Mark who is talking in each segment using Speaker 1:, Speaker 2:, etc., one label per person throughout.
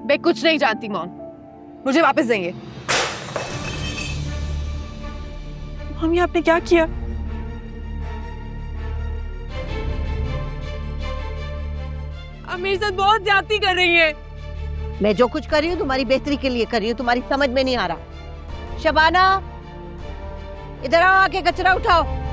Speaker 1: मैं कुछ नहीं जानती मॉम, मुझे वापस देंगे।
Speaker 2: मॉम ये आपने क्या किया?
Speaker 1: आप मेरे साथ बहुत ज्यादती कर रही है।
Speaker 3: मैं जो कुछ कर रही हूँ तुम्हारी बेहतरी के लिए कर रही हूँ, तुम्हारी समझ में नहीं आ रहा। शबाना इधर आओ, आके कचरा उठाओ।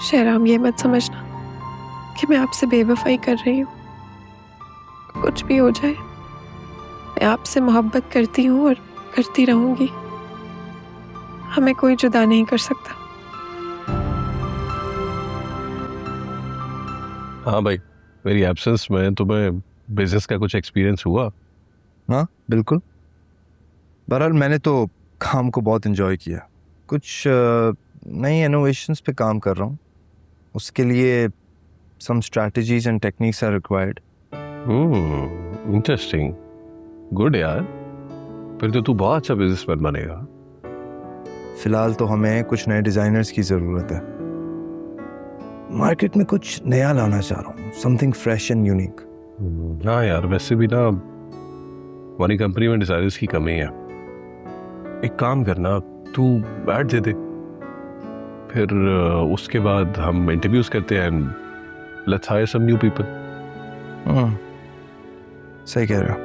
Speaker 2: शहराम ये मत समझना कि मैं आपसे बेवफाई कर रही हूँ। कुछ भी हो जाए मैं आपसे मोहब्बत करती हूँ और करती रहूंगी। हमें कोई जुदा नहीं कर सकता।
Speaker 4: हाँ भाई, मेरी एब्सेंस में तुम्हें बिजनेस का कुछ एक्सपीरियंस हुआ?
Speaker 5: हाँ बिल्कुल। बहरहाल मैंने तो काम को बहुत एंजॉय किया। कुछ नई इनोवेशंस पे काम कर रहा हूँ। उसके लिए some strategies and techniques are required.
Speaker 4: Interesting, good यार। फिर तो तू बहुत अच्छा बिजनेसमैन बनेगा।
Speaker 5: फिलहाल तो हमें कुछ नए डिजाइनर्स की जरूरत है। मार्केट में कुछ नया लाना चाह रहा हूँ, समथिंग फ्रेश एंड यूनिक।
Speaker 4: हाँ यार, वैसे भी ना हमारी कंपनी में डिजाइनर्स की कमी है। एक काम करना, तू बैठ दे दे, फिर उसके बाद हम इंटरव्यूज करते हैं and let's hire some new people.
Speaker 5: सही कह रहे हो।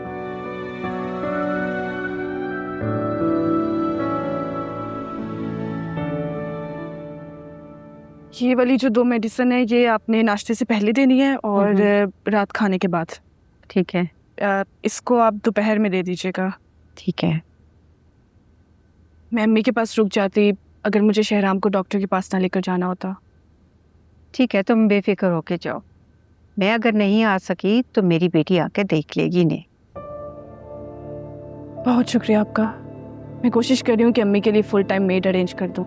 Speaker 2: ये वाली जो 2 मेडिसिन है ये आपने नाश्ते से पहले देनी है और रात खाने के बाद।
Speaker 3: ठीक है।
Speaker 2: इसको आप दोपहर में दे दीजिएगा।
Speaker 3: ठीक है।
Speaker 2: मैं अम्मी के पास रुक जाती अगर मुझे शहराम को डॉक्टर के पास ना लेकर जाना होता।
Speaker 3: ठीक है, तुम बेफिक्र होके जाओ। मैं अगर नहीं आ सकी तो मेरी बेटी आके देख लेगी इन्हें।
Speaker 2: बहुत शुक्रिया आपका। मैं कोशिश कर रही हूँ कि अम्मी के लिए फुल टाइम मेड अरेंज कर दूँ।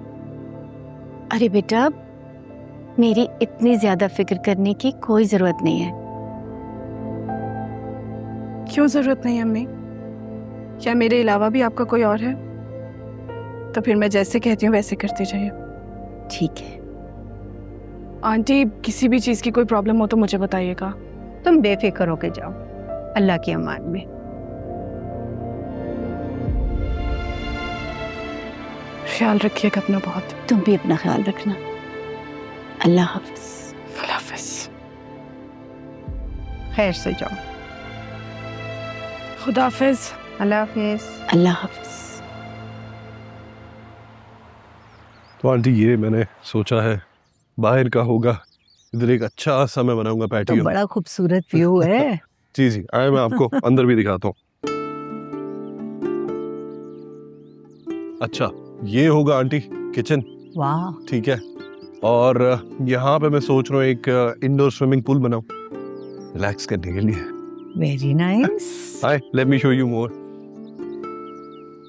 Speaker 6: अरे बेटा, मेरी इतनी ज्यादा फिक्र करने की कोई जरूरत नहीं है।
Speaker 2: क्यों जरूरत नहीं अम्मी? क्या मेरे अलावा भी आपका कोई और है? तो फिर मैं जैसे कहती हूँ वैसे करते जाइए।
Speaker 6: ठीक है।
Speaker 2: आंटी, किसी भी चीज की कोई प्रॉब्लम हो तो मुझे बताइएगा।
Speaker 3: तुम बेफिक्र होके जाओ, अल्लाह की अमान में।
Speaker 2: ख्याल रखिएगा अपना बहुत।
Speaker 6: तुम भी अपना ख्याल रखना। अल्लाह हाफिज।
Speaker 2: अल्लाह हाफिज।
Speaker 3: खैर से जाओ।
Speaker 2: खुदा हाफिज।
Speaker 3: अल्लाह हाफिज।
Speaker 6: अल्लाह हाफिज।
Speaker 4: तो आंटी, ये मैंने सोचा है बाहर का होगा, इधर एक अच्छा सा मैं बनाऊंगा
Speaker 3: तो
Speaker 4: पैटियो।
Speaker 3: बड़ा खूबसूरत व्यू है।
Speaker 4: जी जी, आए मैं आपको अंदर भी दिखाता हूँ। अच्छा, ये होगा आंटी किचन।
Speaker 3: वाह।
Speaker 4: ठीक है, और यहाँ पे मैं सोच रहा हूँ एक इंडोर स्विमिंग पूल बनाऊं रिलैक्स करने के लिए।
Speaker 3: Very nice.
Speaker 4: Hi, let me show you more.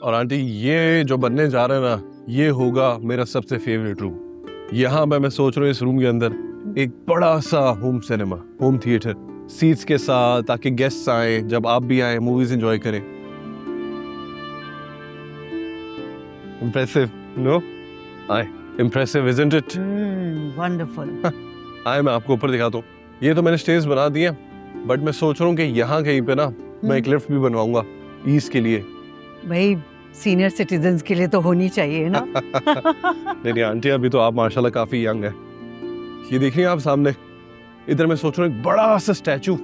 Speaker 4: और आंटी, ये जो बनने जा रहा है ना, ये होगा मेरा सबसे फेवरेट रूम। यहाँ पे मैं सोच रहा हूँ इस रूम के अंदर एक बड़ा सा home cinema, home theatre, seats के साथ, ताकि गेस्ट्स आए, जब आप भी आए मूवीज एंजॉय करें। Impressive, no? आए, इम्प्रेसिव इजंट इट?
Speaker 3: वंडरफुल।
Speaker 4: आए, मैं आपको ऊपर दिखाता हूँ। ये तो मैंने स्टेज बना दिए, बट मैं सोच रहा हूँ कि यहाँ कहीं पे ना मैं एक लिफ्ट भी बनवाऊंगा ईज के लिए।
Speaker 3: भाई, सीनियर सिटीजन्स के लिए तो होनी चाहिए ना।
Speaker 4: नहीं आंटी, अभी तो आप माशाल्लाह काफी यंग है। ये देख रही हैं आप सामने, इधर मैं सोच रहा हूँ एक बड़ा सा स्टैचू।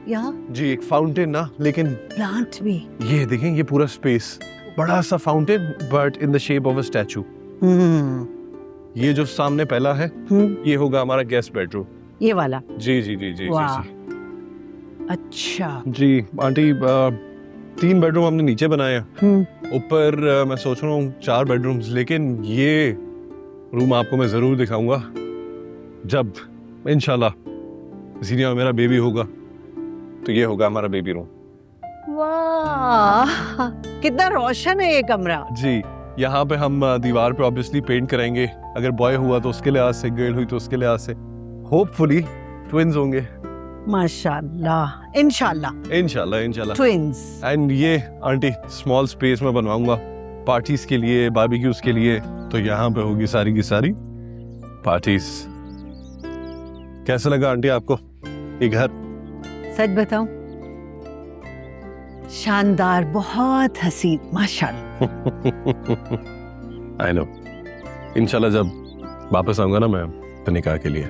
Speaker 3: यहाँ
Speaker 4: जी, एक फाउंटेन ना, लेकिन
Speaker 3: प्लांट भी।
Speaker 4: ये देखें, ये पूरा स्पेस, बड़ा सा fountain but in the shape of a statue. ये जो सामने पहला है, ये होगा हमारा गेस्ट बेडरूम।
Speaker 3: ये वाला?
Speaker 4: जी जी जी जी
Speaker 3: वाह।
Speaker 4: जी।
Speaker 3: अच्छा।
Speaker 4: जी आंटी, 3 बेडरूम हमने नीचे बनाए हैं। ऊपर मैं सोच रहा हूँ 4 बेडरूम्स, लेकिन ये रूम आपको मैं जरूर दिखाऊंगा जब इंशाल्लाह जीनिया मेरा बेबी होगा तो ये होगा हमारा बेबी रूम।
Speaker 3: वाह, कितना रोशन है ये कमरा।
Speaker 4: जी, यहाँ पे हम दीवार पे ऑब्वियसली पेंट कराएंगे। अगर बॉय हुआ तो उसके लिहाज से, गर्ल हुई तो उसके लिहाज से। होपफुली ट्विंस होंगे।
Speaker 3: माशाल्लाह, इंशाल्लाह
Speaker 4: इंशाल्लाह इंशाल्लाह।
Speaker 3: ट्विंस।
Speaker 4: एंड ये आंटी स्मॉल स्पेस में बनवाऊंगा पार्टीज के लिए, बारबेक्यूज के लिए। तो यहाँ पे होगी सारी की सारी पार्टीज। कैसा लगा आंटी आपको ये घर?
Speaker 3: सच बताऊं, शानदार, बहुत हसीन, माशाल्लाह।
Speaker 4: I know. इंशाल्लाह जब वापस आऊंगा ना मैं तो निकाह के लिए,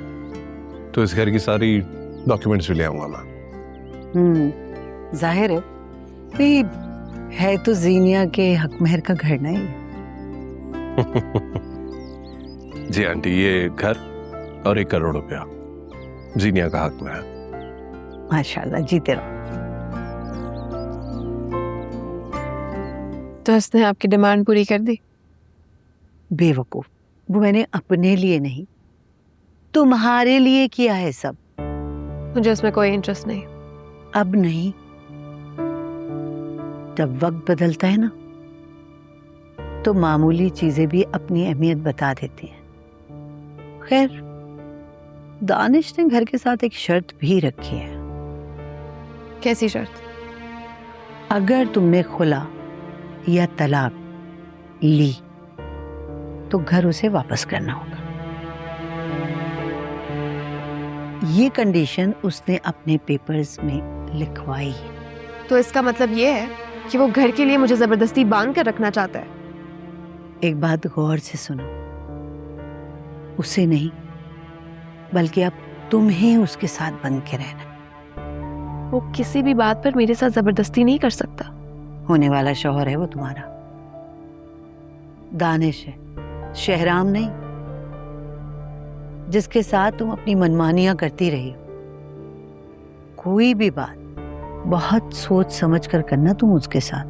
Speaker 4: तो इस घर की सारी डॉक्यूमेंट्स भी ले आऊंगा मैं।
Speaker 3: जाहिर है भाई, है तो जीनिया के हक महर का घर नहीं।
Speaker 4: जी आंटी, ये घर और 1 करोड़ रुपया जीनिया का हक में है।
Speaker 3: माशाल्लाह, जीते रहो।
Speaker 2: तो उसने आपकी डिमांड पूरी कर दी?
Speaker 3: बेवकूफ, वो मैंने अपने लिए नहीं, तुम्हारे लिए किया है सब।
Speaker 2: मुझे उसमें कोई इंटरेस्ट नहीं।
Speaker 3: अब नहीं, जब वक्त बदलता है ना तो मामूली चीजें भी अपनी अहमियत बता देती हैं। खैर, दानिश ने घर के साथ एक शर्त भी रखी है।
Speaker 2: कैसी शर्त?
Speaker 3: अगर तुमने खुला या तलाक ली तो घर उसे वापस करना होगा। ये कंडीशन उसने अपने पेपर्स में लिखवाई है।
Speaker 2: तो इसका मतलब ये है कि वो घर के लिए मुझे जबरदस्ती बांध कर रखना चाहता है।
Speaker 3: एक बात गौर से सुनो, उसे नहीं बल्कि अब तुम्हें उसके साथ बन के रहना।
Speaker 2: वो किसी भी बात पर मेरे साथ जबरदस्ती नहीं कर सकता।
Speaker 3: होने वाला शौहर है वो तुम्हारा, दानिश है, शहराम नहीं, जिसके साथ तुम अपनी मनमानियां करती रही हो। कोई भी बात बहुत सोच समझ कर करना तुम उसके साथ।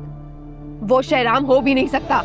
Speaker 2: वो शहराम हो भी नहीं सकता।